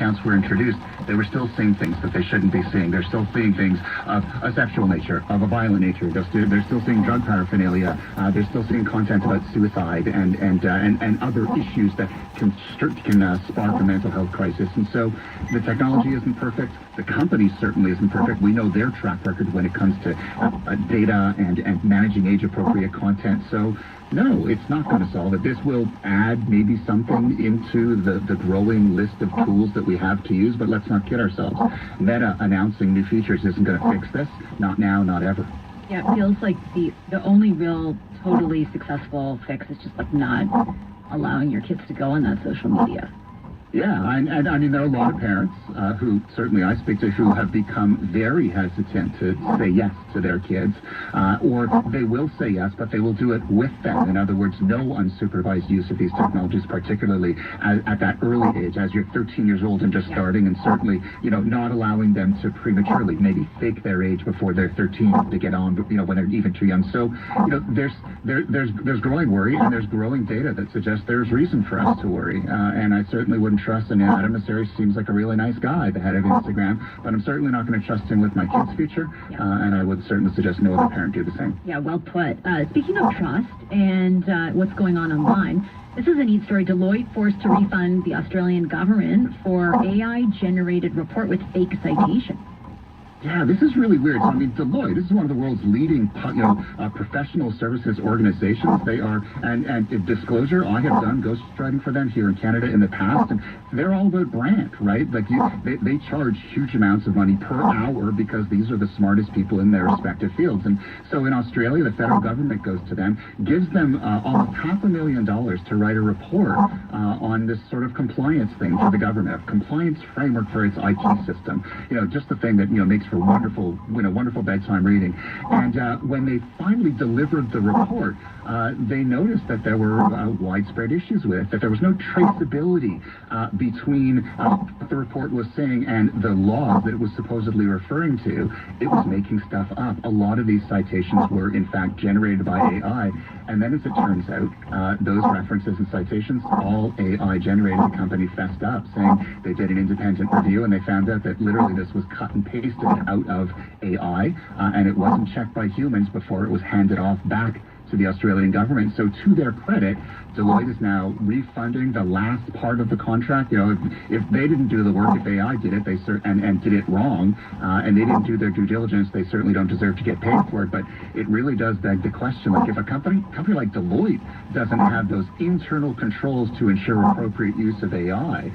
accounts were introduced, they were still seeing things that they shouldn't be seeing. They're still seeing things of a sexual nature, of a violent nature. They're still seeing drug paraphernalia. They're still seeing content about suicide and other issues that can spark a mental health crisis. And so the technology isn't perfect. The company certainly isn't perfect. We know their track record when it comes to data and managing age-appropriate content. So no, it's not going to solve it. This will add maybe something into the growing list of tools that we have to use, but let's not kid ourselves. Meta announcing new features isn't going to fix this. Not now, not ever. Yeah, it feels like the only real totally successful fix is just like not allowing your kids to go on that social media. Yeah, and I mean, there are a lot of parents who certainly I speak to who have become very hesitant to say yes to their kids, or they will say yes, but they will do it with them. In other words, no unsupervised use of these technologies, particularly at that early age, as you're 13 years old and just starting, and certainly, not allowing them to prematurely maybe fake their age before they're 13 to get on, when they're even too young. So, there's growing worry, and there's growing data that suggests there's reason for us to worry, and I certainly wouldn't trust him. Adam Mosseri seems like a really nice guy, the head of Instagram, but I'm certainly not going to trust him with my kids' future, and I would certainly suggest no other parent do the same. Yeah, well put. Speaking of trust and what's going on online, this is a neat story. Deloitte forced to refund the Australian government for AI-generated report with fake citation. Yeah, this is really weird. So, I mean, Deloitte, this is one of the world's leading, professional services organizations. They are, and disclosure, I have done ghostwriting for them here in Canada in the past, and they're all about brand, right? Like, they charge huge amounts of money per hour because these are the smartest people in their respective fields. And so in Australia, the federal government goes to them, gives them almost $500,000 to write a report on this sort of compliance thing for the government, a compliance framework for its IT system. Just the thing that, makes for wonderful bedtime reading. And when they finally delivered the report, they noticed that there were widespread issues with it, that there was no traceability between what the report was saying and the laws that it was supposedly referring to. It was making stuff up. A lot of these citations were, in fact, generated by AI. And then, as it turns out, those references and citations, all AI generated. The company fessed up, saying they did an independent review, and they found out that literally this was cut and pasted out of AI, and it wasn't checked by humans before it was handed off back to the Australian government. So to their credit, Deloitte is now refunding the last part of the contract. If they didn't do the work, if AI did it, and did it wrong, and they didn't do their due diligence, they certainly don't deserve to get paid for it. But it really does beg the question, like, if a company like Deloitte doesn't have those internal controls to ensure appropriate use of AI,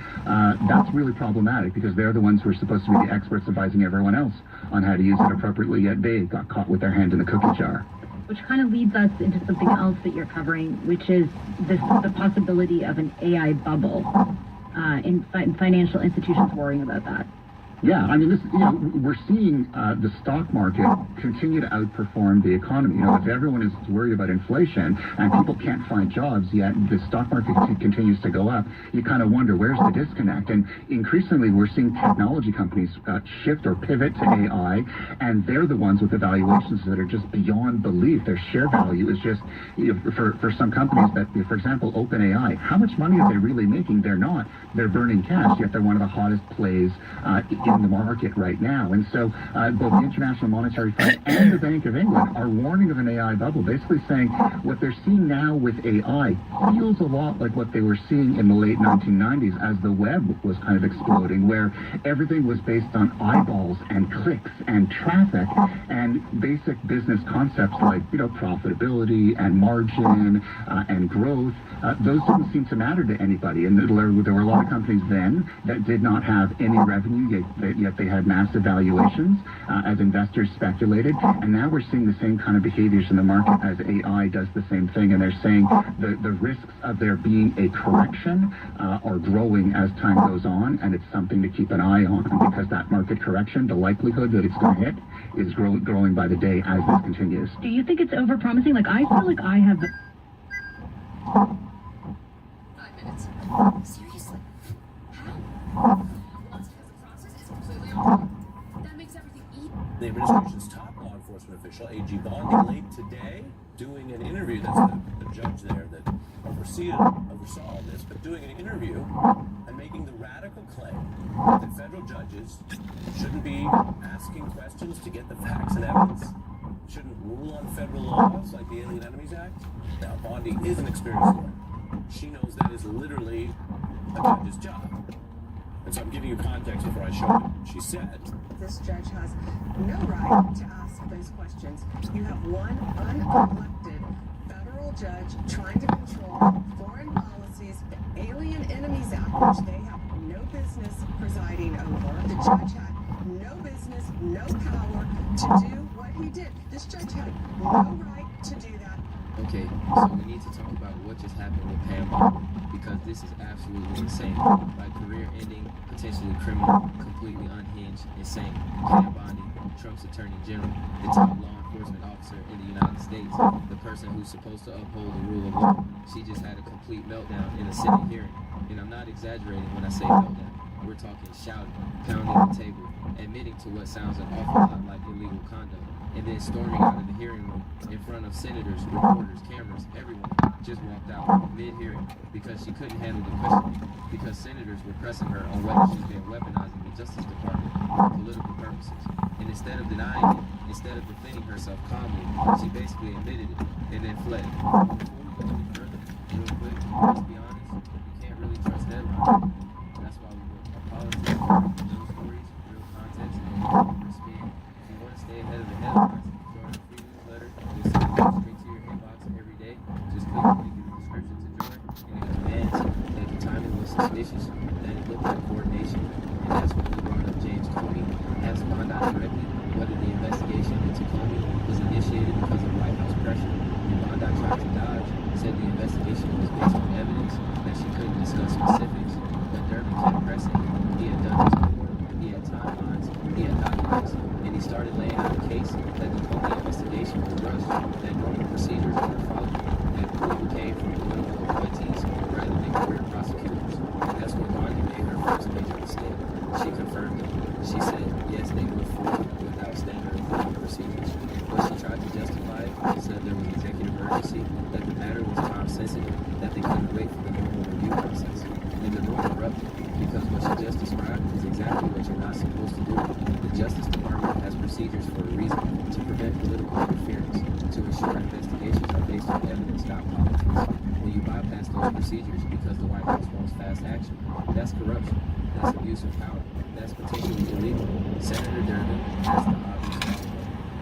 that's really problematic, because they're the ones who are supposed to be the experts advising everyone else on how to use it appropriately, yet they got caught with their hand in the cookie jar. Which kind of leads us into something else that you're covering, which is the possibility of an AI bubble, in financial institutions worrying about that. Yeah, I mean, we're seeing the stock market continue to outperform the economy. If everyone is worried about inflation and people can't find jobs, yet the stock market continues to go up, you kind of wonder, where's the disconnect? And increasingly, we're seeing technology companies shift or pivot to AI, and they're the ones with the valuations that are just beyond belief. Their share value is just, for some companies that, for example, OpenAI, how much money are they really making? They're not. They're burning cash, yet they're one of the hottest plays in the market right now. And so both the International Monetary Fund and the Bank of England are warning of an AI bubble, basically saying what they're seeing now with AI feels a lot like what they were seeing in the late 1990s as the web was kind of exploding, where everything was based on eyeballs and clicks and traffic and basic business concepts like, profitability and margin and growth. Those didn't seem to matter to anybody. And there were a lot of companies then that did not have any revenue, yet they had massive valuations as investors speculated. And now we're seeing the same kind of behaviors in the market as AI does the same thing. And they're saying the risks of there being a correction are growing as time goes on, and it's something to keep an eye on, because that market correction, the likelihood that it's going to hit, is growing by the day as this continues. Do you think it's overpromising? Like, I feel like I have... 5 minutes. Seriously? How? That makes everything easy. The administration's top law enforcement official, A.G. Bondi, late today, doing an interview. That's the judge there that oversaw all this, but doing an interview and making the radical claim that federal judges shouldn't be asking questions to get the facts and evidence, shouldn't rule on federal laws like the Alien Enemies Act. Now, Bondi is an experienced lawyer. She knows that is literally a judge's job. And so I'm giving you context before I show it. She said, this judge has no right to ask those questions. You have one unelected federal judge trying to control foreign policies, the Alien Enemies Act, which they have no business presiding over. The judge had no business, no power to do what he did. This judge had no right to do that. Okay, so we need to talk about what just happened with Pam Bondi, because this is absolutely insane. Like career-ending, potentially criminal, completely unhinged, insane. Pam Bondi, Trump's Attorney General, the top law enforcement officer in the United States, the person who's supposed to uphold the rule of law. She just had a complete meltdown in a Senate hearing. And I'm not exaggerating when I say meltdown. We're talking shouting, pounding the table, admitting to what sounds an awful lot like illegal conduct, and then storming out of the hearing room in front of senators, reporters, cameras, everyone. Just walked out mid-hearing because she couldn't handle the questioning, because senators were pressing her on whether she's been weaponizing the Justice Department for political purposes. And instead of denying it, instead of defending herself calmly, she basically admitted it and then fled. Before we go any further, real quick, let's be honest, you can't really trust headlines. That's why we work our politics, real stories, real context, and real spin. If you want to stay ahead of the headlines, join our free newsletter. You'll see it straight to your inbox every day. Just click the link in the description to join. And it commands that the timing was suspicious, that it looked like coordination, and that's when we brought up James Comey, asked Bondi directly whether the investigation into Comey was initiated because of White House pressure. And Bondi tried to dodge, said the investigation was based on evidence, that she couldn't discuss specifics, but Durbin kept pressing. He had done his homework, he had timelines, he had documents, and he started laying out a case that the Comey investigation was rushed, that normal procedures were followed, that approval came from political appointees rather than career prosecutors. And that's when Bondi made her first major mistake. She confirmed it. She said, yes, they moved forward without standard approval procedures. But she tried to justify it, said there was executive urgency, that the matter was time sensitive, that they couldn't wait for the normal review process. And the room erupted, because what she just described is exactly what you're not supposed to do. The Justice Department has procedures for a reason, to prevent political interference, to ensure investigations are based on evidence, not politics. When you bypass those procedures because the White House wants fast action, that's corruption, that's abuse of power, that's potentially illegal. Senator Durbin has the obvious problem.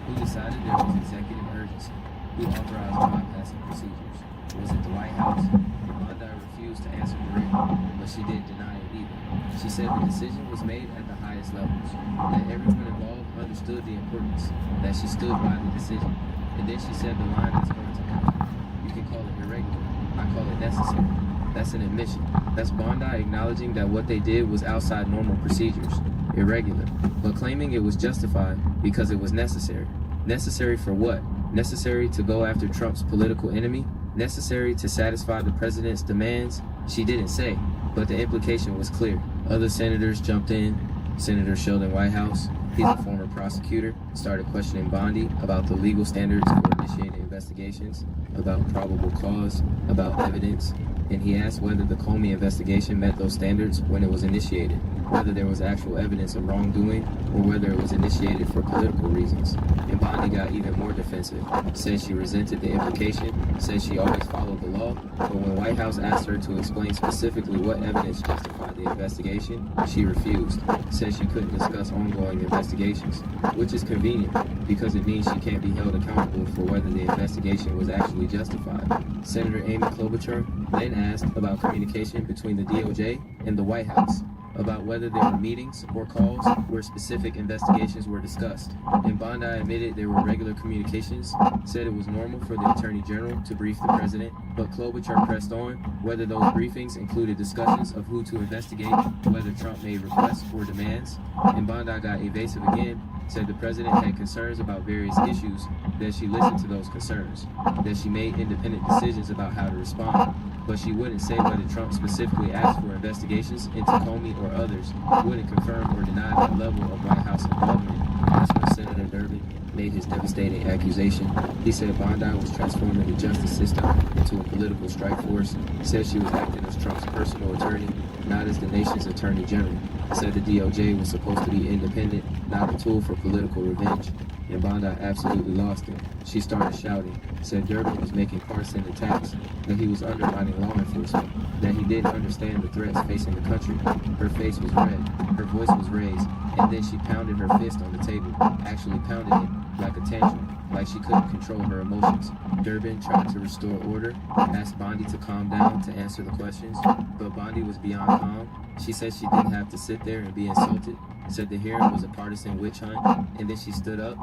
Who decided there was executive urgency? Who authorized bypassing procedures? Was it the White House? Bondi refused to answer directly, but she didn't deny it either. She said the decision was made at the highest levels, that everyone involved understood the importance, that she stood by the decision. And then she said the line that's going to happen. You can call it irregular. I call it necessary. That's an admission. That's Bondi acknowledging that what they did was outside normal procedures, irregular, but claiming it was justified because it was necessary. Necessary for what? Necessary to go after Trump's political enemy? Necessary to satisfy the president's demands? She didn't say, but the implication was clear. Other senators jumped in. Senator Sheldon Whitehouse, he's a former prosecutor, started questioning Bondi about the legal standards for initiating investigations, about probable cause, about evidence, and he asked whether the Comey investigation met those standards when it was initiated, whether there was actual evidence of wrongdoing, or whether it was initiated for political reasons. And Bondi got even more defensive, said she resented the implication, said she always followed the law, but when White House asked her to explain specifically what evidence justified the investigation, she refused, said she couldn't discuss ongoing investigations, which is convenient because it means she can't be held accountable for whether the investigation was actually justified. Senator Amy Klobuchar then asked about communication between the DOJ and the White House, about whether there were meetings or calls where specific investigations were discussed. And Bondi admitted there were regular communications, said it was normal for the Attorney General to brief the president, but Klobuchar pressed on whether those briefings included discussions of who to investigate, whether Trump made requests or demands. And Bondi got evasive again, said the president had concerns about various issues, that she listened to those concerns, that she made independent decisions about how to respond, but she wouldn't say whether Trump specifically asked for investigations into Comey or others, wouldn't confirm or deny that level of White House involvement. That's when Senator Durbin made his devastating accusation. He said Bondi was transforming the justice system into a political strike force, said she was acting as Trump's personal attorney, not as the nation's Attorney General. Said the DOJ was supposed to be independent, not a tool for political revenge. And Bondi absolutely lost it. She started shouting, said Durbin was making partisan attacks, that he was undermining law enforcement, that he didn't understand the threats facing the country. Her face was red, her voice was raised, and then she pounded her fist on the table, actually pounded it like a tantrum, like she couldn't control her emotions. Durbin tried to restore order, asked Bondi to calm down to answer the questions, but Bondi was beyond calm. She said she didn't have to sit there and be insulted, said the hearing was a partisan witch hunt, and then she stood up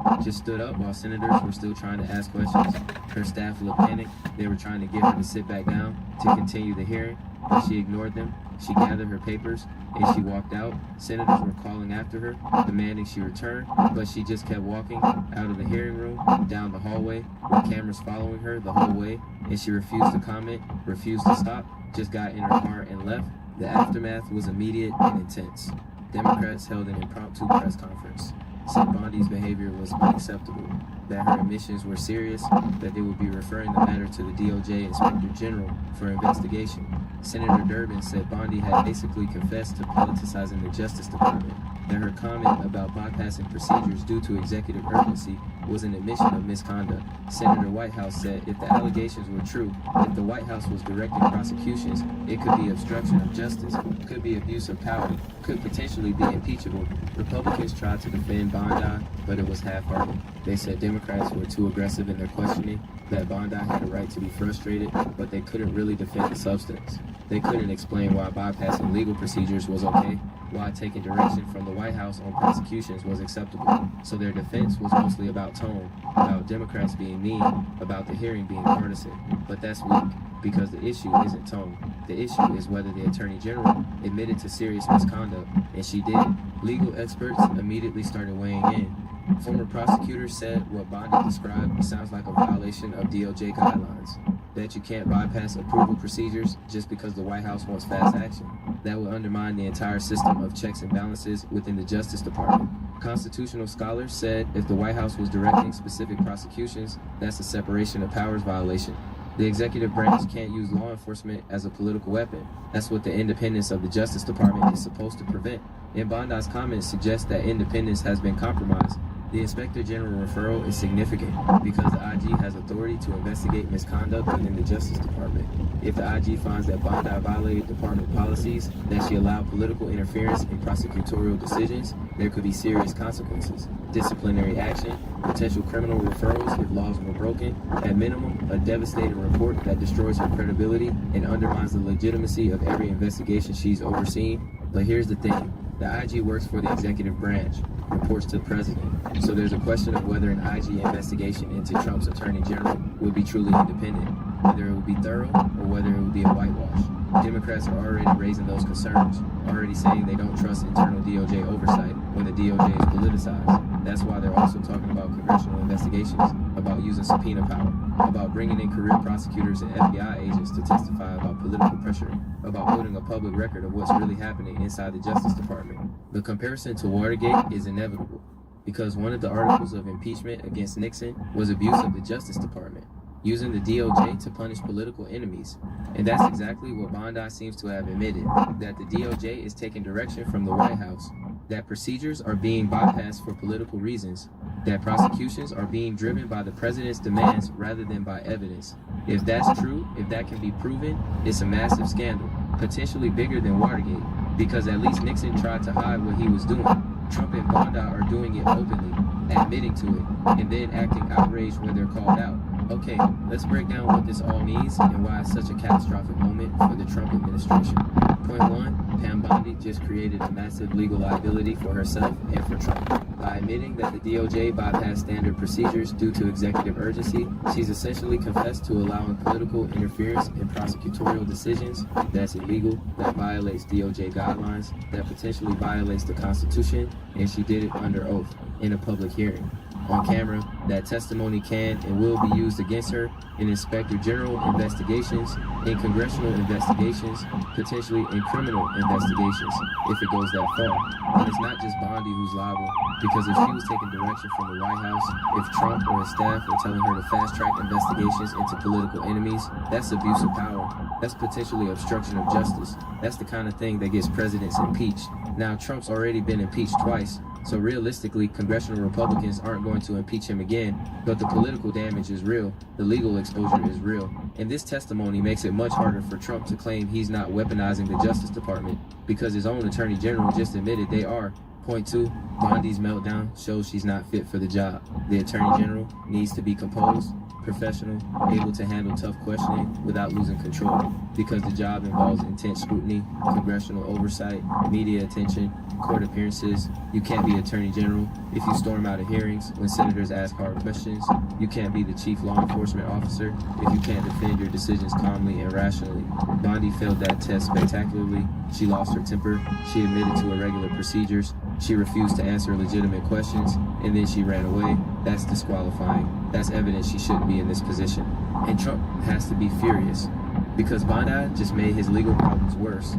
while senators were still trying to ask questions. Her staff looked panicked. They were trying to get her to sit back down to continue the hearing, but she ignored them. She gathered her papers and she walked out. Senators were calling after her, demanding she return, but she just kept walking out of the hearing room, down the hallway, with cameras following her the whole way, and she refused to comment, refused to stop, just got in her car and left. The aftermath was immediate and intense. Democrats held an impromptu press conference, said Bondi's behavior was unacceptable, that her admissions were serious, that they would be referring the matter to the DOJ Inspector General for investigation. Senator Durbin said Bondi had basically confessed to politicizing the Justice Department, that her comment about bypassing procedures due to executive urgency was an admission of misconduct. Senator Whitehouse said if the allegations were true, if the White House was directing prosecutions, it could be obstruction of justice, could be abuse of power, could potentially be impeachable. Republicans tried to defend Bondi, but it was half-hearted. They said Democrats were too aggressive in their questioning, that Bondi had a right to be frustrated, but they couldn't really defend the substance. They couldn't explain why bypassing legal procedures was okay, why taking direction from the White House on prosecutions was acceptable. So their defense was mostly about tone, about Democrats being mean, about the hearing being partisan. But that's weak, because the issue isn't tone. The issue is whether the Attorney General admitted to serious misconduct, and she did. Legal experts immediately started weighing in. Former prosecutors said what Bondi described sounds like a violation of DOJ guidelines, that you can't bypass approval procedures just because the White House wants fast action. That would undermine the entire system of checks and balances within the Justice Department. Constitutional scholars said if the White House was directing specific prosecutions, that's a separation of powers violation. The executive branch can't use law enforcement as a political weapon. That's what the independence of the Justice Department is supposed to prevent. And Bondi's comments suggest that independence has been compromised. The Inspector General referral is significant because the IG has authority to investigate misconduct within the Justice Department. If the IG finds that Bondi violated department policies, that she allowed political interference in prosecutorial decisions, there could be serious consequences. Disciplinary action, potential criminal referrals if laws were broken, at minimum, a devastating report that destroys her credibility and undermines the legitimacy of every investigation she's overseen. But here's the thing. The IG works for the executive branch, reports to the president. So there's a question of whether an IG investigation into Trump's Attorney General would be truly independent, whether it would be thorough or whether it would be a whitewash. Democrats are already raising those concerns, already saying they don't trust internal DOJ oversight when the DOJ is politicized. That's why they're also talking about congressional investigations, about using subpoena power, about bringing in career prosecutors and FBI agents to testify about political pressure, about holding a public record of what's really happening inside the Justice Department. The comparison to Watergate is inevitable, because one of the articles of impeachment against Nixon was abuse of the Justice Department, using the DOJ to punish political enemies. And that's exactly what Bondi seems to have admitted, that the DOJ is taking direction from the White House, that procedures are being bypassed for political reasons, that prosecutions are being driven by the president's demands rather than by evidence. If that's true, if that can be proven, it's a massive scandal, potentially bigger than Watergate, because at least Nixon tried to hide what he was doing. Trump and Bondi are doing it openly, admitting to it, and then acting outraged when they're called out. Okay, let's break down what this all means and why it's such a catastrophic moment for the Trump administration. Point one, Pam Bondi just created a massive legal liability for herself and for Trump. By admitting that the DOJ bypassed standard procedures due to executive urgency, she's essentially confessed to allowing political interference in prosecutorial decisions that's illegal, that violates DOJ guidelines, that potentially violates the Constitution, and she did it under oath in a public hearing, on camera, That testimony can and will be used against her in Inspector General investigations, in congressional investigations, potentially in criminal investigations, if it goes that far. And it's not just Bondi who's liable, because if she was taking direction from the White House, if Trump or his staff were telling her to fast-track investigations into political enemies, that's abuse of power. That's potentially obstruction of justice. That's the kind of thing that gets presidents impeached. Now, Trump's already been impeached twice, so realistically, congressional Republicans aren't going to impeach him again, but the political damage is real, the legal exposure is real, and this testimony makes it much harder for Trump to claim he's not weaponizing the Justice Department, because his own Attorney General just admitted they are. Point 2, Bondi's meltdown shows she's not fit for the job. The Attorney General needs to be composed, professional, able to handle tough questioning without losing control, because the job involves intense scrutiny, congressional oversight, media attention, court appearances. You can't be Attorney General if you storm out of hearings when senators ask hard questions. You can't be the chief law enforcement officer if you can't defend your decisions calmly and rationally. Bondi failed that test spectacularly. She lost her temper. She admitted to irregular procedures. She refused to answer legitimate questions, and then she ran away. That's disqualifying. That's evidence she shouldn't be in this position. And Trump has to be furious, because Bondi just made his legal problems worse.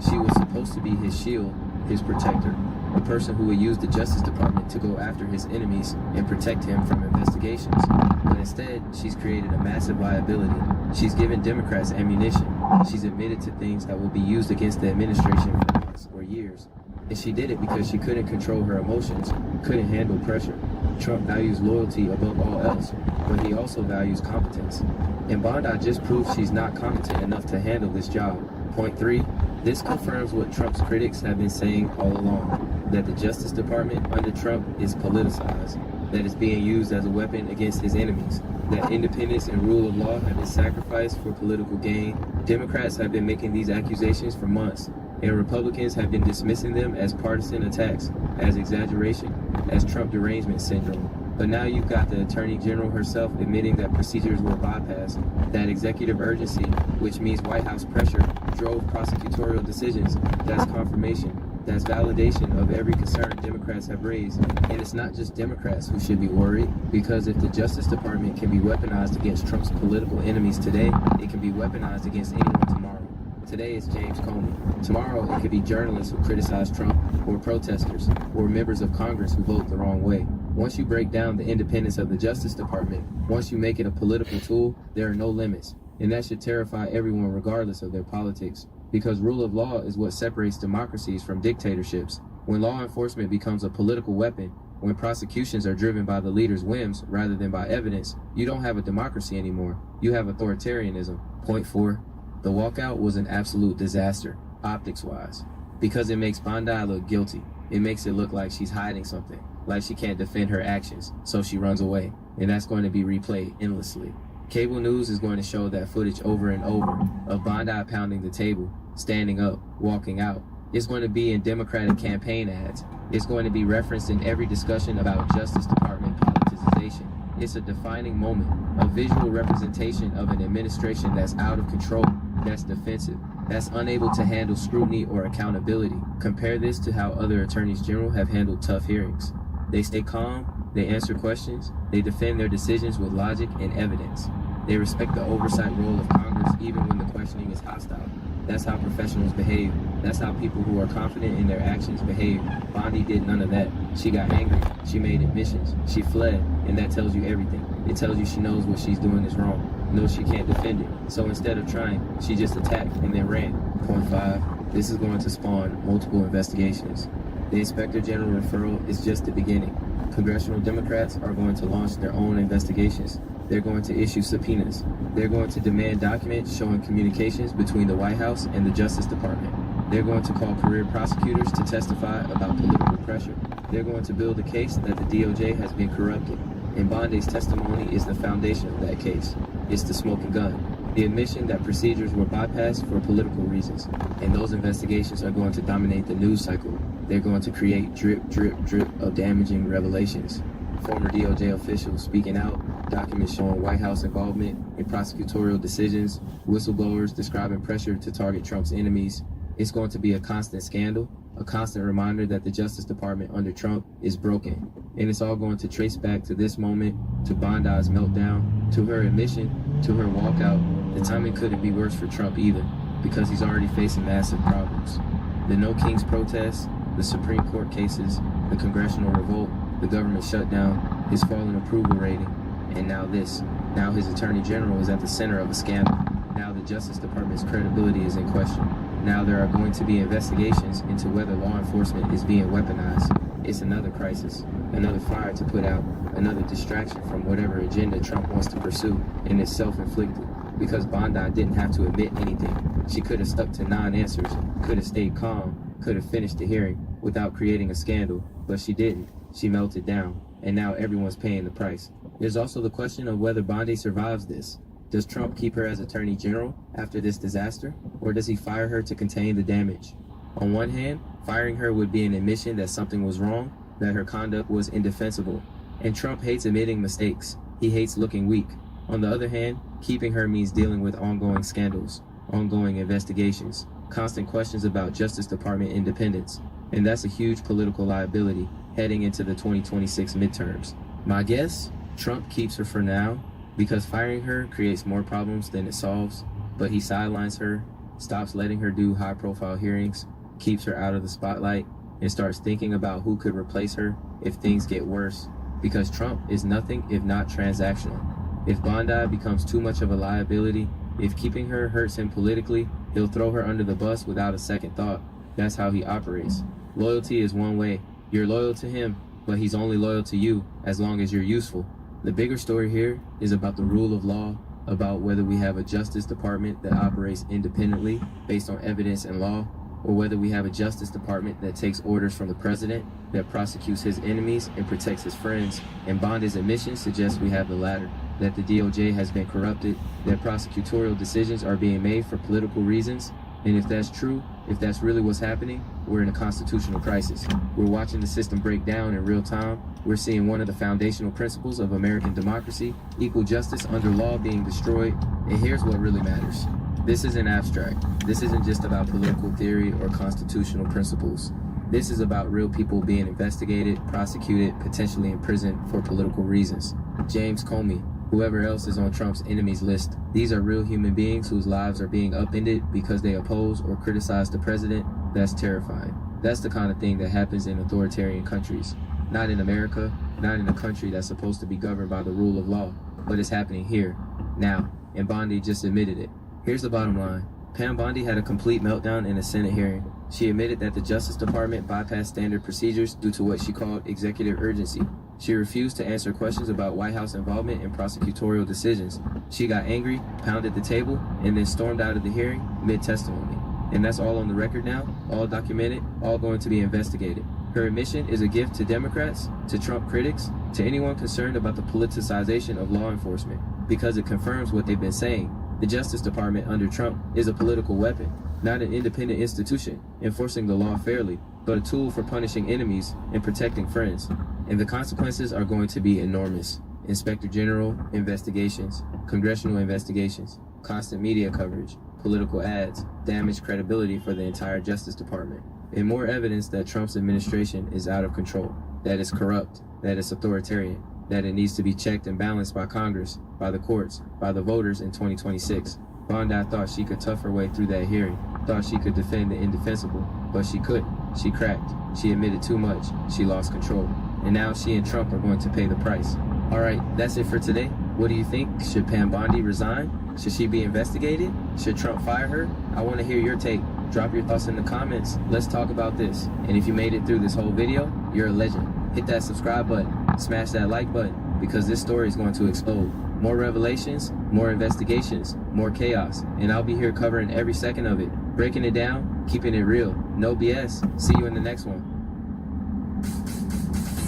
She was supposed to be his shield, his protector, the person who would use the Justice Department to go after his enemies and protect him from investigations. But instead, she's created a massive liability. She's given Democrats ammunition. She's admitted to things that will be used against the administration for months or years. And she did it because she couldn't control her emotions, couldn't handle pressure. Trump values loyalty above all else, but he also values competence. And Bondi just proved she's not competent enough to handle this job. Point 3, this confirms what Trump's critics have been saying all along, that the Justice Department under Trump is politicized, that it's being used as a weapon against his enemies, that independence and rule of law have been sacrificed for political gain. Democrats have been making these accusations for months, and Republicans have been dismissing them as partisan attacks, as exaggeration, as Trump derangement syndrome. But now you've got the Attorney General herself admitting that procedures were bypassed, that executive urgency, which means White House pressure, drove prosecutorial decisions. That's confirmation. That's validation of every concern Democrats have raised. And it's not just Democrats who should be worried, because if the Justice Department can be weaponized against Trump's political enemies today, it can be weaponized against anyone tomorrow. Today it's James Comey. Tomorrow it could be journalists who criticize Trump, or protesters, or members of Congress who vote the wrong way. Once you break down the independence of the Justice Department, once you make it a political tool, there are no limits. And that should terrify everyone regardless of their politics. Because rule of law is what separates democracies from dictatorships. When law enforcement becomes a political weapon, when prosecutions are driven by the leader's whims rather than by evidence, you don't have a democracy anymore. You have authoritarianism. Point 4. The walkout was an absolute disaster, optics-wise, because it makes Bondi look guilty. It makes it look like she's hiding something, like she can't defend her actions, so she runs away, and that's going to be replayed endlessly. Cable news is going to show that footage over and over of Bondi pounding the table, standing up, walking out. It's going to be in Democratic campaign ads. It's going to be referenced in every discussion about Justice Department politicization. It's a defining moment, a visual representation of an administration that's out of control, that's defensive, that's unable to handle scrutiny or accountability. Compare this to how other attorneys general have handled tough hearings. They stay calm, they answer questions, they defend their decisions with logic and evidence. They respect the oversight role of Congress even when the questioning is hostile. That's how professionals behave. That's how people who are confident in their actions behave. Bondi did none of that. She got angry. She made admissions. She fled. And that tells you everything. It tells you she knows what she's doing is wrong. Knows she can't defend it. So instead of trying, she just attacked and then ran. Point 5. This is going to spawn multiple investigations. The Inspector General referral is just the beginning. Congressional Democrats are going to launch their own investigations. They're going to issue subpoenas. They're going to demand documents showing communications between the White House and the Justice Department. They're going to call career prosecutors to testify about political pressure. They're going to build a case that the DOJ has been corrupted. And Bondi's testimony is the foundation of that case. It's the smoking gun. The admission that procedures were bypassed for political reasons. And those investigations are going to dominate the news cycle. They're going to create drip, drip, drip of damaging revelations. Former DOJ officials speaking out, documents showing White House involvement in prosecutorial decisions, whistleblowers describing pressure to target Trump's enemies. It's going to be a constant scandal, a constant reminder that the Justice Department under Trump is broken. And it's all going to trace back to this moment, to Bondi's meltdown, to her admission, to her walkout. The timing couldn't be worse for Trump either, because he's already facing massive problems. The No Kings protests, the Supreme Court cases, the congressional revolt, the government shutdown, his fallen approval rating, and now this. Now his Attorney General is at the center of a scandal. Now the Justice Department's credibility is in question. Now there are going to be investigations into whether law enforcement is being weaponized. It's another crisis, another fire to put out, another distraction from whatever agenda Trump wants to pursue, and it's self-inflicted. Because Bondi didn't have to admit anything. She could have stuck to non-answers, could have stayed calm, could have finished the hearing without creating a scandal, but she didn't. She melted down, and now everyone's paying the price. There's also the question of whether Bondi survives this. Does Trump keep her as Attorney General after this disaster, or does he fire her to contain the damage? On one hand, firing her would be an admission that something was wrong, that her conduct was indefensible. And Trump hates admitting mistakes. He hates looking weak. On the other hand, keeping her means dealing with ongoing scandals, ongoing investigations, constant questions about Justice Department independence. And that's a huge political liability heading into the 2026 midterms. My guess, Trump keeps her for now, because firing her creates more problems than it solves, but he sidelines her, stops letting her do high-profile hearings, keeps her out of the spotlight, and starts thinking about who could replace her if things get worse, because Trump is nothing if not transactional. If Bondi becomes too much of a liability, if keeping her hurts him politically, he'll throw her under the bus without a second thought. That's how he operates. Loyalty is one way. You're loyal to him, but he's only loyal to you as long as you're useful. The bigger story here is about the rule of law, about whether we have a Justice Department that operates independently based on evidence and law, or whether we have a Justice Department that takes orders from the president, that prosecutes his enemies and protects his friends. And Bondi's admission suggests we have the latter, that the DOJ has been corrupted, that prosecutorial decisions are being made for political reasons. And if that's true, if that's really what's happening, we're in a constitutional crisis. We're watching the system break down in real time. We're seeing one of the foundational principles of American democracy, equal justice under law, being destroyed. And here's what really matters. This isn't abstract. This isn't just about political theory or constitutional principles. This is about real people being investigated, prosecuted, potentially imprisoned for political reasons. James Comey, whoever else is on Trump's enemies list, these are real human beings whose lives are being upended because they oppose or criticize the president. That's terrifying. That's the kind of thing that happens in authoritarian countries. Not in America, not in a country that's supposed to be governed by the rule of law, but it's happening here, now, and Bondi just admitted it. Here's the bottom line. Pam Bondi had a complete meltdown in a Senate hearing. She admitted that the Justice Department bypassed standard procedures due to what she called executive urgency. She refused to answer questions about White House involvement in prosecutorial decisions. She got angry, pounded the table, and then stormed out of the hearing mid-testimony. And that's all on the record now, all documented, all going to be investigated. Her admission is a gift to Democrats, to Trump critics, to anyone concerned about the politicization of law enforcement, because it confirms what they've been saying. The Justice Department under Trump is a political weapon, not an independent institution enforcing the law fairly, but a tool for punishing enemies and protecting friends. And the consequences are going to be enormous. Inspector General investigations, congressional investigations, constant media coverage, political ads, damaged credibility for the entire Justice Department, and more evidence that Trump's administration is out of control, that it's corrupt, that it's authoritarian, that it needs to be checked and balanced by Congress, by the courts, by the voters in 2026. Bondi thought she could tough her way through that hearing, thought she could defend the indefensible, but she couldn't. She cracked. She admitted too much. She lost control. And now she and Trump are going to pay the price. All right, that's it for today. What do you think? Should Pam Bondi resign? Should she be investigated? Should Trump fire her? I want to hear your take. Drop your thoughts in the comments. Let's talk about this. And if you made it through this whole video, you're a legend. Hit that subscribe button, smash that like button, because this story is going to explode. More revelations, more investigations, more chaos, and I'll be here covering every second of it, breaking it down, keeping it real. No BS. See you in the next one.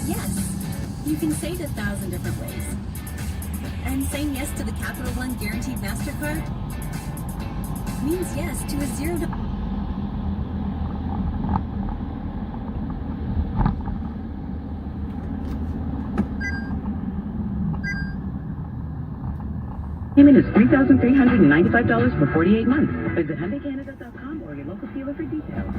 Yes, you can say it 1,000 different ways. And saying yes to the Capital One Guaranteed MasterCard means yes to a $0. Payment is $3,395 for 48 months. Visit HyundaiCanada.com or your local dealer for details.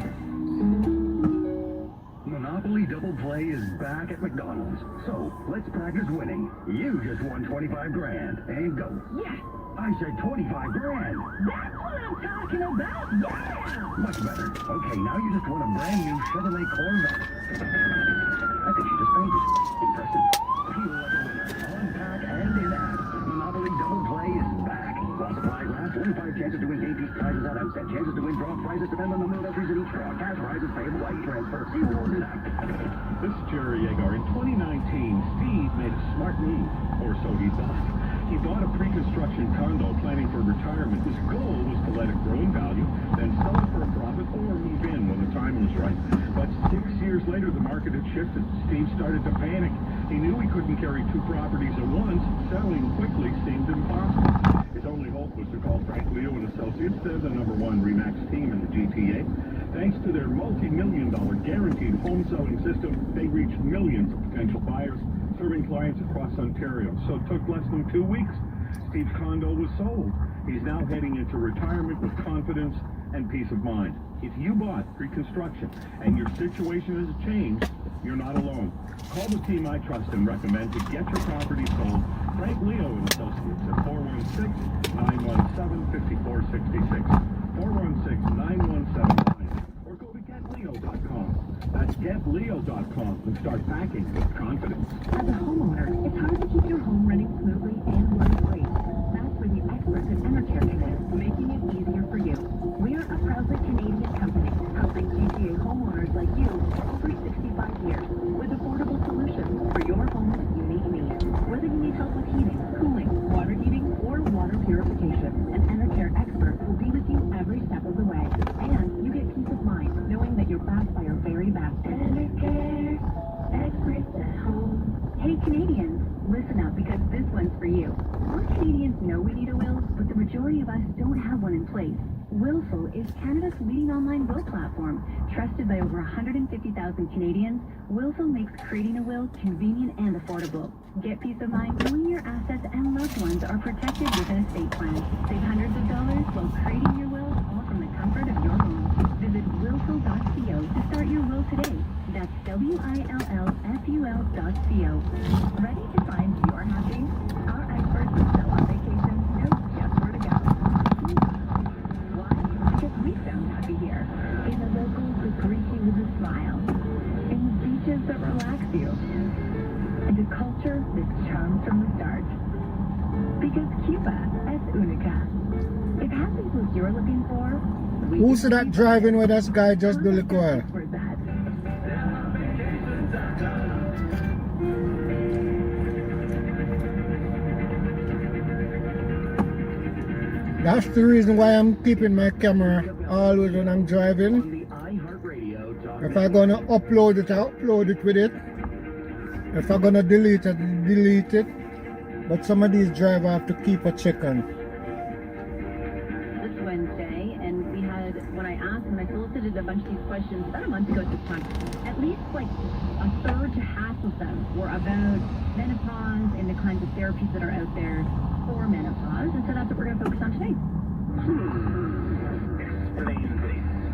Monopoly Double Play is back at McDonald's. So, let's practice winning. You just won 25 grand. And go. Yes, I said 25 grand. that's what I'm talking about. Yeah. Much better. Okay, now you just won a brand new Chevrolet Corvette. I think she just fainted. Impressive. Feel like a winner. On pack and in app. Monopoly Double Play is back. While supplies last, 25 chances to win game piece prizes at outset. Chances to win draw prizes depend on the number of entries in each draw. Cash prizes payable by transfer. See rewards in app. This is Jerry Agar. In 2019, Steve made a smart move, or so he thought. He bought a pre-construction condo planning for retirement. His goal was to let it grow in value, then sell it for a profit or move in when the time was right. But 6 years later, the market had shifted. Steve started to panic. He knew he couldn't carry two properties at once. Selling quickly seemed impossible. His only hope was to call Frank Leo and Associates. They're the #1 RE/MAX team in the GTA. Thanks to their multi-million-dollar guaranteed home selling system, they reached millions of potential buyers, serving clients across Ontario. So it took less than 2 weeks. Steve's condo was sold. He's now heading into retirement with confidence and peace of mind. If you bought pre-construction and your situation has changed, you're not alone. Call the team I trust and recommend to get your property sold. Frank Leo and Associates at 416-917-5466. 416-9179. Or go to getleo.com. That's getleo.com and start packing with confidence. As a homeowner, it's hard to keep your home running smoothly and worry-free. That's where the experts at Enercare come in, making it easier for you. We are a proudly Canadian company, helping GTA homeowners like you for over 65 years with affordable solutions for your home's unique needs. Whether you need help with heating, cooling, water heating, or water purification, an Enercare expert will be with you every step of the way. And you get peace of mind knowing that you're backed by our very best. Enercare, experts at home. Hey Canadians, listen up because this one's for you. Most Canadians know we need a will, but the majority of us don't have one in place. Willful is Canada's leading online will platform. Trusted by over 150,000 Canadians, Willful makes creating a will convenient and affordable. Get peace of mind knowing your assets and loved ones are protected with an estate plan. Save hundreds of dollars while creating your will, all from the comfort of your home. Visit willful.co to start your will today. That's willful.co. Ready to find your happy? Our experts will sell on vacation know just where to go. Why? Because we found happy here. In the locals that greet you with a smile. In the beaches that relax you. And a culture that charms from the start. Because Cuba es única. If happy is what you're looking for, Who's that driving with us guy just do the car? for that. That's the reason why I'm keeping my camera always when I'm driving. If I'm gonna upload it, I upload it with it. If I'm gonna delete it, delete it. But some of these drivers have to keep a check on. This Wednesday, and we had, when I solicited a bunch of these questions about a month ago at this time, at least like a third to half of them were about menopause and the kinds of therapies that are out there for menopause, and so that's what we're going to focus on today.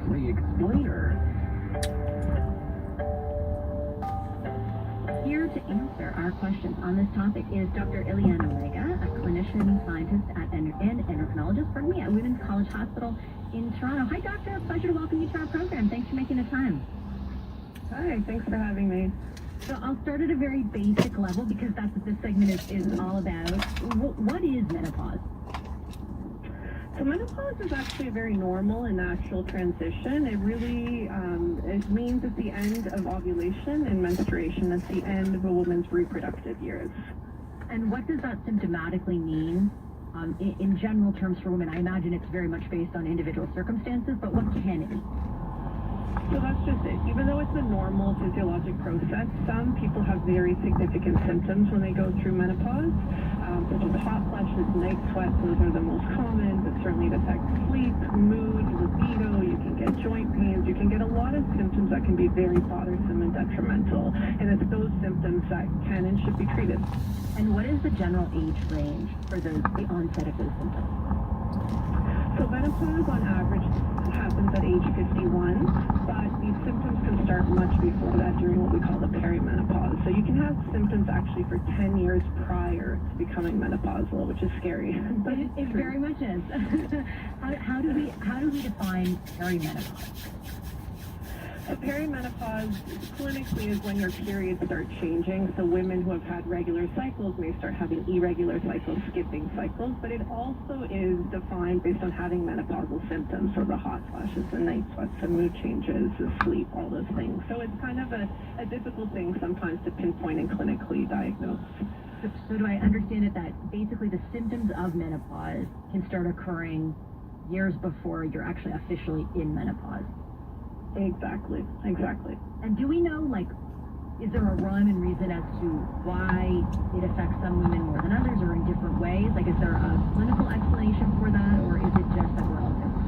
The explainer. Here to answer our questions on this topic is Dr. Ileana Lega, a clinician scientist and endocrinologist, at Women's College Hospital in Toronto. Hi, doctor. A pleasure to welcome you to our program. Thanks for making the time. Hi, thanks for having me. So I'll start at a very basic level because that's what this segment is all about. What is menopause? So menopause is actually a very normal and natural transition. It really, it means it's the end of ovulation and menstruation. It's the end of a woman's reproductive years. And what does that symptomatically mean in general terms for women? I imagine it's very much based on individual circumstances, but what can it mean? So that's just it. Even though it's a normal physiologic process, some people have very significant symptoms when they go through menopause, such as hot flashes, night sweats. Those are the most common, but certainly it affects sleep, mood, libido. You can get joint pains. You can get a lot of symptoms that can be very bothersome and detrimental. And it's those symptoms that can and should be treated. And what is the general age range for the onset of those symptoms? So menopause on average happens at age 51, but these symptoms can start much before that during what we call the perimenopause. So you can have symptoms actually for 10 years prior to becoming menopausal, which is scary. But it very much is. how do we define perimenopause? Perimenopause clinically is when your periods start changing. So women who have had regular cycles may start having irregular cycles, skipping cycles, but it also is defined based on having menopausal symptoms, so the hot flashes, the night sweats, the mood changes, the sleep, all those things. So it's kind of a difficult thing sometimes to pinpoint and clinically diagnose. So do I understand it that basically the symptoms of menopause can start occurring years before you're actually officially in menopause? Exactly. And do we know, like, is there a rhyme and reason as to why it affects some women more than others or in different ways? Like, is there a clinical explanation for that, or is it just that we're all different?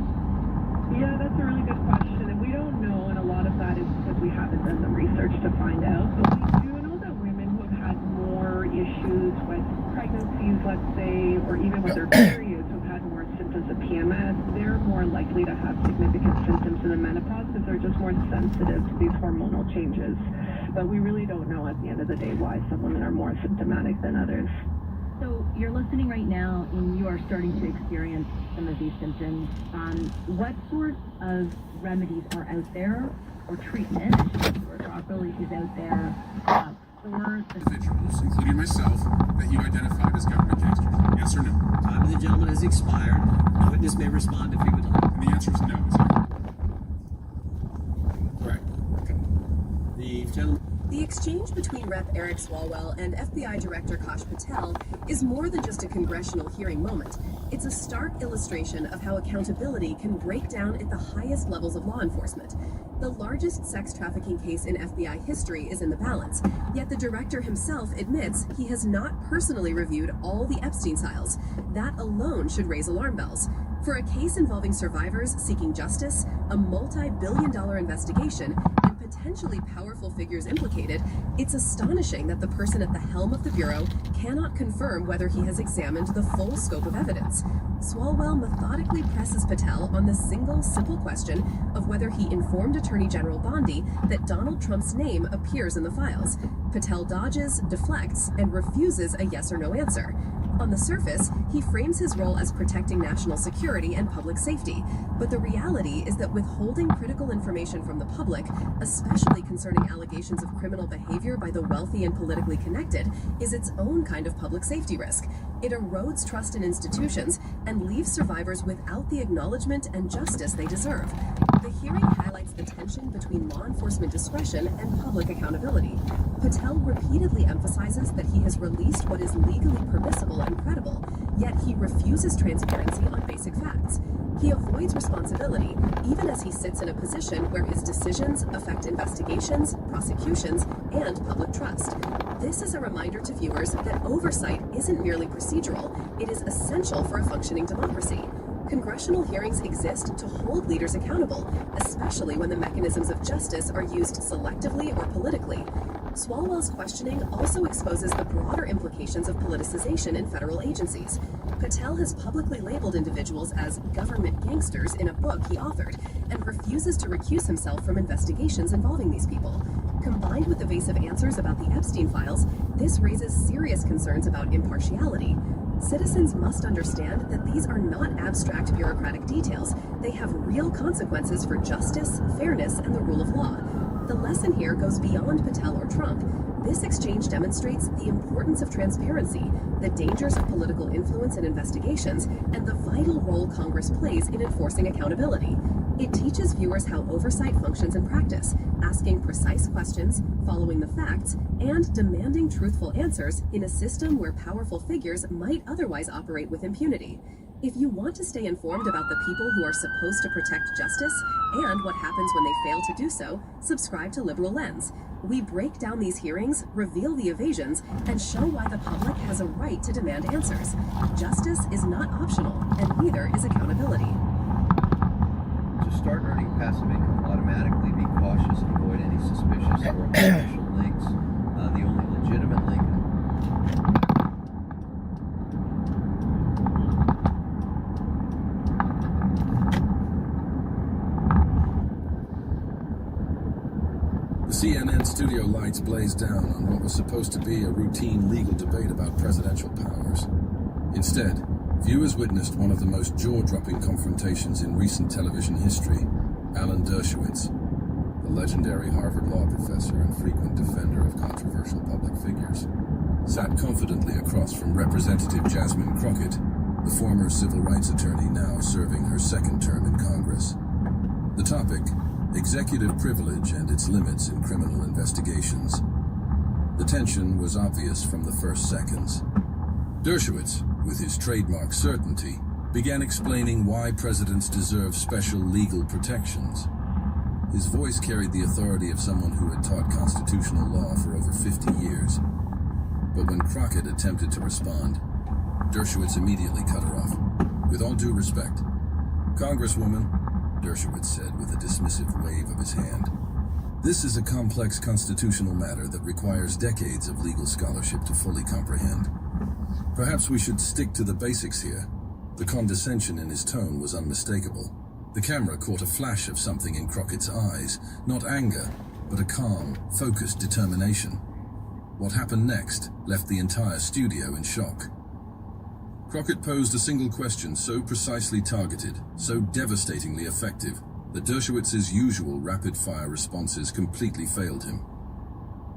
Yeah, that's a really good question. And we don't know, and a lot of that is because we haven't done the research to find out. But we do know that women who have had more issues with pregnancies, let's say, or even with their periods, who've had more symptoms of PMS, they're more likely to have significant symptoms in the menopause because they're just more sensitive to these hormonal changes. But we really don't know at the end of the day why some women are more symptomatic than others. So you're listening right now and you are starting to experience some of these symptoms. What sort of remedies are out there, or treatment, or properly, is out there for the individuals, including myself, that you identified as government gangsters? Yes or no? Time of the gentleman has expired. The witness may respond if he would like. And the answer is no. Is that correct? Okay. The gentleman. The exchange between Rep. Eric Swalwell and FBI Director Kash Patel is more than just a congressional hearing moment. It's a stark illustration of how accountability can break down at the highest levels of law enforcement. The largest sex trafficking case in FBI history is in the balance, yet the director himself admits he has not personally reviewed all the Epstein files. That alone should raise alarm bells. For a case involving survivors seeking justice, a multi-billion-dollar investigation, and potentially powerful figures implicated, it's astonishing that the person at the helm of the Bureau cannot confirm whether he has examined the full scope of evidence. Swalwell methodically presses Patel on the single, simple question of whether he informed Attorney General Bondi that Donald Trump's name appears in the files. Patel dodges, deflects, and refuses a yes or no answer. On the surface, he frames his role as protecting national security and public safety, but the reality is that withholding critical information from the public, especially concerning allegations of criminal behavior by the wealthy and politically connected, is its own kind of public safety risk. It erodes trust in institutions and leaves survivors without the acknowledgement and justice they deserve. The hearing highlights the tension between law enforcement discretion and public accountability. Patel repeatedly emphasizes that he has released what is legally permissible and credible, yet he refuses transparency on basic facts. He avoids responsibility, even as he sits in a position where his decisions affect investigations, prosecutions, and public trust. This is a reminder to viewers that oversight isn't merely procedural, it is essential for a functioning democracy. Congressional hearings exist to hold leaders accountable, especially when the mechanisms of justice are used selectively or politically. Swalwell's questioning also exposes the broader implications of politicization in federal agencies. Patel has publicly labeled individuals as government gangsters in a book he authored, and refuses to recuse himself from investigations involving these people. Combined with evasive answers about the Epstein files, this raises serious concerns about impartiality. Citizens must understand that these are not abstract bureaucratic details. They have real consequences for justice, fairness, and the rule of law. The lesson here goes beyond Patel or Trump. This exchange demonstrates the importance of transparency, the dangers of political influence in investigations, and the vital role Congress plays in enforcing accountability. It teaches viewers how oversight functions in practice, asking precise questions, following the facts, and demanding truthful answers in a system where powerful figures might otherwise operate with impunity. If you want to stay informed about the people who are supposed to protect justice and what happens when they fail to do so, subscribe to Liberal Lens. We break down these hearings, reveal the evasions, and show why the public has a right to demand answers. Justice is not optional, and neither is accountability. To start earning passive income, automatically be cautious and avoid any suspicious or unofficial links. The only legitimate link studio lights blazed down on what was supposed to be a routine legal debate about presidential powers. Instead, viewers witnessed one of the most jaw-dropping confrontations in recent television history. Alan Dershowitz, the legendary Harvard law professor and frequent defender of controversial public figures, sat confidently across from Representative Jasmine Crockett, the former civil rights attorney now serving her second term in Congress. The topic: executive privilege and its limits in criminal investigations. The tension was obvious from the first seconds. Dershowitz, with his trademark certainty, began explaining why presidents deserve special legal protections. His voice carried the authority of someone who had taught constitutional law for over 50 years. But when Crockett attempted to respond, Dershowitz immediately cut her off. With all due respect, Congresswoman, Dershowitz said with a dismissive wave of his hand, this is a complex constitutional matter that requires decades of legal scholarship to fully comprehend. Perhaps we should stick to the basics here. The condescension in his tone was unmistakable. The camera caught a flash of something in Crockett's eyes, not anger, but a calm, focused determination. What happened next left the entire studio in shock. Crockett posed a single question so precisely targeted, so devastatingly effective, that Dershowitz's usual rapid-fire responses completely failed him.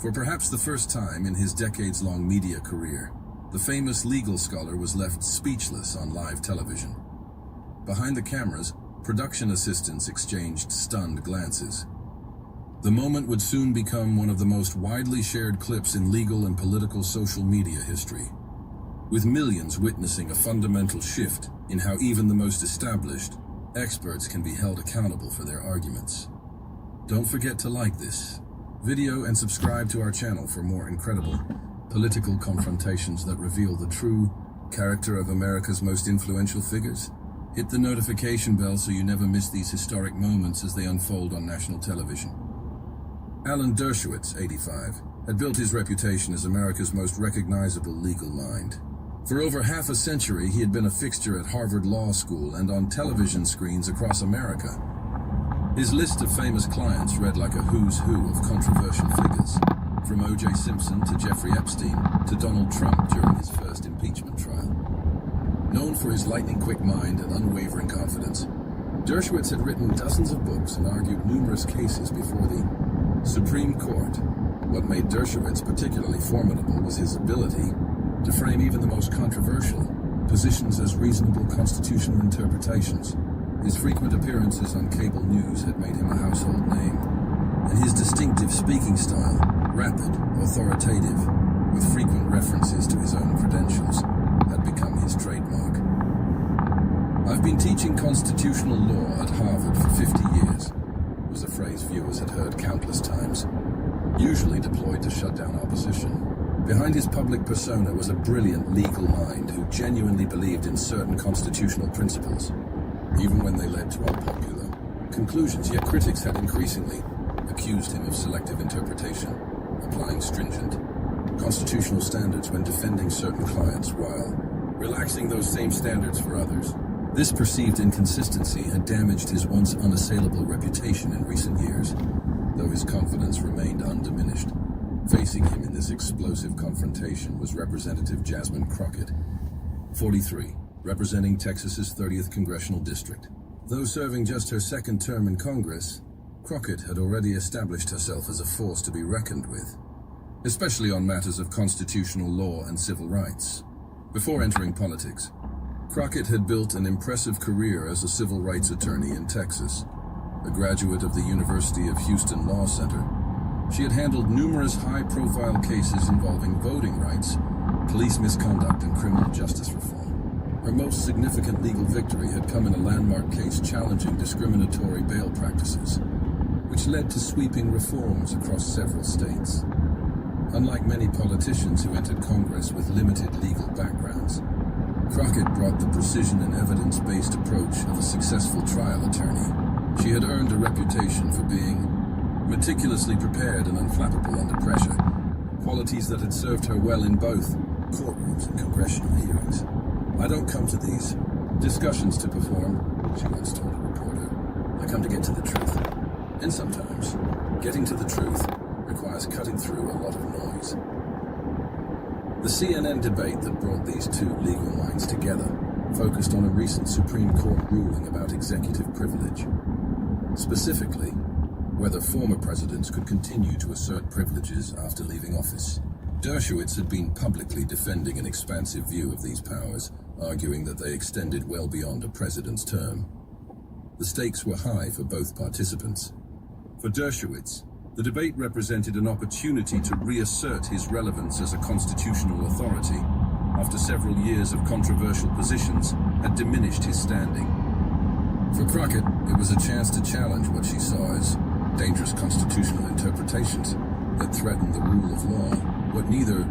For perhaps the first time in his decades-long media career, the famous legal scholar was left speechless on live television. Behind the cameras, production assistants exchanged stunned glances. The moment would soon become one of the most widely shared clips in legal and political social media history, with millions witnessing a fundamental shift in how even the most established experts can be held accountable for their arguments. Don't forget to like this video and subscribe to our channel for more incredible political confrontations that reveal the true character of America's most influential figures. Hit the notification bell so you never miss these historic moments as they unfold on national television. Alan Dershowitz, 85, had built his reputation as America's most recognizable legal mind. For over half a century, he had been a fixture at Harvard Law School and on television screens across America. His list of famous clients read like a who's who of controversial figures, from O.J. Simpson to Jeffrey Epstein to Donald Trump during his first impeachment trial. Known for his lightning-quick mind and unwavering confidence, Dershowitz had written dozens of books and argued numerous cases before the Supreme Court. What made Dershowitz particularly formidable was his ability to frame even the most controversial positions as reasonable constitutional interpretations. His frequent appearances on cable news had made him a household name, and his distinctive speaking style, rapid, authoritative, with frequent references to his own credentials, had become his trademark. I've been teaching constitutional law at Harvard for 50 years, was a phrase viewers had heard countless times, usually deployed to shut down opposition. Behind his public persona was a brilliant legal mind who genuinely believed in certain constitutional principles, even when they led to unpopular conclusions. Yet critics had increasingly accused him of selective interpretation, applying stringent constitutional standards when defending certain clients while relaxing those same standards for others. This perceived inconsistency had damaged his once unassailable reputation in recent years, though his confidence remained undiminished. Facing him in this explosive confrontation was Representative Jasmine Crockett, 43, representing Texas's 30th Congressional District. Though serving just her second term in Congress, Crockett had already established herself as a force to be reckoned with, especially on matters of constitutional law and civil rights. Before entering politics, Crockett had built an impressive career as a civil rights attorney in Texas. A graduate of the University of Houston Law Center, she had handled numerous high-profile cases involving voting rights, police misconduct, and criminal justice reform. Her most significant legal victory had come in a landmark case challenging discriminatory bail practices, which led to sweeping reforms across several states. Unlike many politicians who entered Congress with limited legal backgrounds, Crockett brought the precision and evidence-based approach of a successful trial attorney. She had earned a reputation for being meticulously prepared and unflappable under pressure, qualities that had served her well in both courtrooms and congressional hearings. I don't come to these discussions to perform, she once told a reporter. I come to get to the truth. And sometimes, getting to the truth requires otherwise cutting through a lot of noise. The CNN debate that brought these two legal minds together focused on a recent Supreme Court ruling about executive privilege. Specifically, whether former presidents could continue to assert privileges after leaving office. Dershowitz had been publicly defending an expansive view of these powers, arguing that they extended well beyond a president's term. The stakes were high for both participants. For Dershowitz, the debate represented an opportunity to reassert his relevance as a constitutional authority after several years of controversial positions had diminished his standing. For Crockett, it was a chance to challenge what she saw as dangerous constitutional interpretations that threatened the rule of law. What neither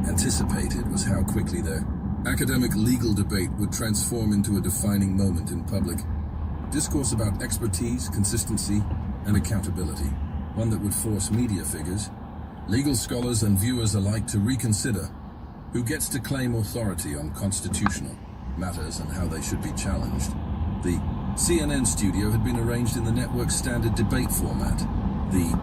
anticipated was how quickly their academic legal debate would transform into a defining moment in public discourse about expertise, consistency, and accountability, one that would force media figures, legal scholars, and viewers alike to reconsider who gets to claim authority on constitutional matters and how they should be challenged. The CNN studio had been arranged in the network's standard debate format, the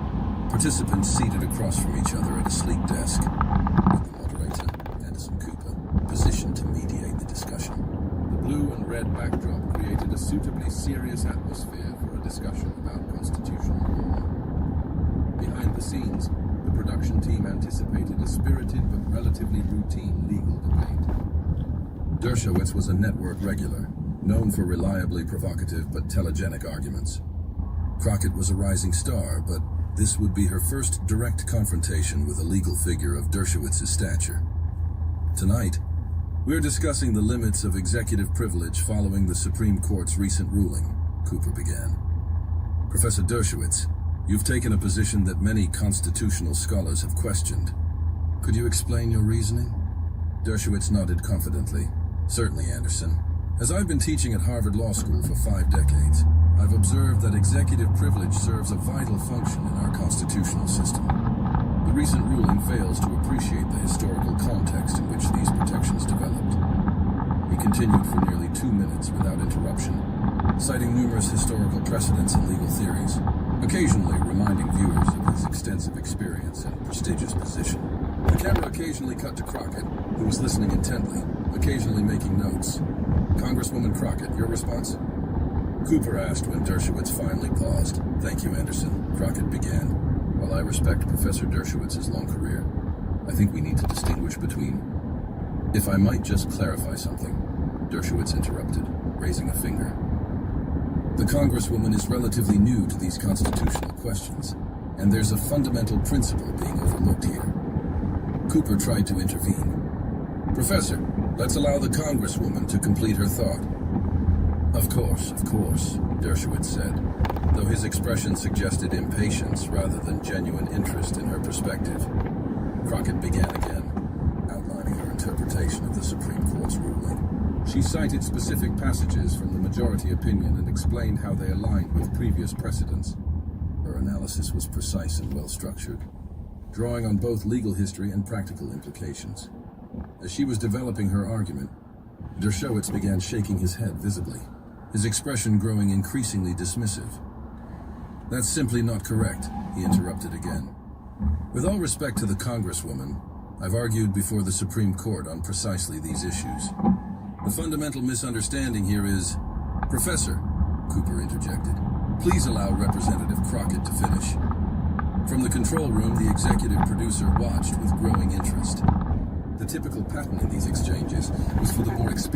participants seated across from each other at a sleek desk, with the moderator, Anderson Cooper, positioned to mediate the discussion. The blue and red backdrop created a suitably serious atmosphere for a discussion about constitutional law. Behind the scenes, the production team anticipated a spirited but relatively routine legal debate. Dershowitz was a network regular, known for reliably provocative but telegenic arguments. Crockett was a rising star, but this would be her first direct confrontation with a legal figure of Dershowitz's stature. Tonight, we're discussing the limits of executive privilege following the Supreme Court's recent ruling, Cooper began. Professor Dershowitz, you've taken a position that many constitutional scholars have questioned. Could you explain your reasoning? Dershowitz nodded confidently. Certainly, Anderson. As I've been teaching at Harvard Law School for 5 decades, I've observed that executive privilege serves a vital function in our constitutional system. The recent ruling fails to appreciate the historical context in which these protections developed. He continued for nearly 2 minutes without interruption, citing numerous historical precedents and legal theories, occasionally reminding viewers of his extensive experience and prestigious position. The camera occasionally cut to Crockett, who was listening intently, occasionally making notes. Congresswoman Crockett, your response? Cooper asked when Dershowitz finally paused. Thank you, Anderson, Crockett began. While I respect Professor Dershowitz's long career, I think we need to distinguish between... If I might just clarify something, Dershowitz interrupted, raising a finger. The Congresswoman is relatively new to these constitutional questions, and there's a fundamental principle being overlooked here. Cooper tried to intervene. Professor, let's allow the Congresswoman to complete her thought. Of course, Dershowitz said, though his expression suggested impatience rather than genuine interest in her perspective. Crockett began again, outlining her interpretation of the Supreme Court's ruling. She cited specific passages from the majority opinion and explained how they aligned with previous precedents. Her analysis was precise and well-structured, drawing on both legal history and practical implications. As she was developing her argument, Dershowitz began shaking his head visibly, his expression growing increasingly dismissive. That's simply not correct, he interrupted again. With all respect to the Congresswoman, I've argued before the Supreme Court on precisely these issues. The fundamental misunderstanding here is... Professor, Cooper interjected, please allow Representative Crockett to finish. From the control room, the executive producer watched with growing interest. The typical pattern in these exchanges was for the more experienced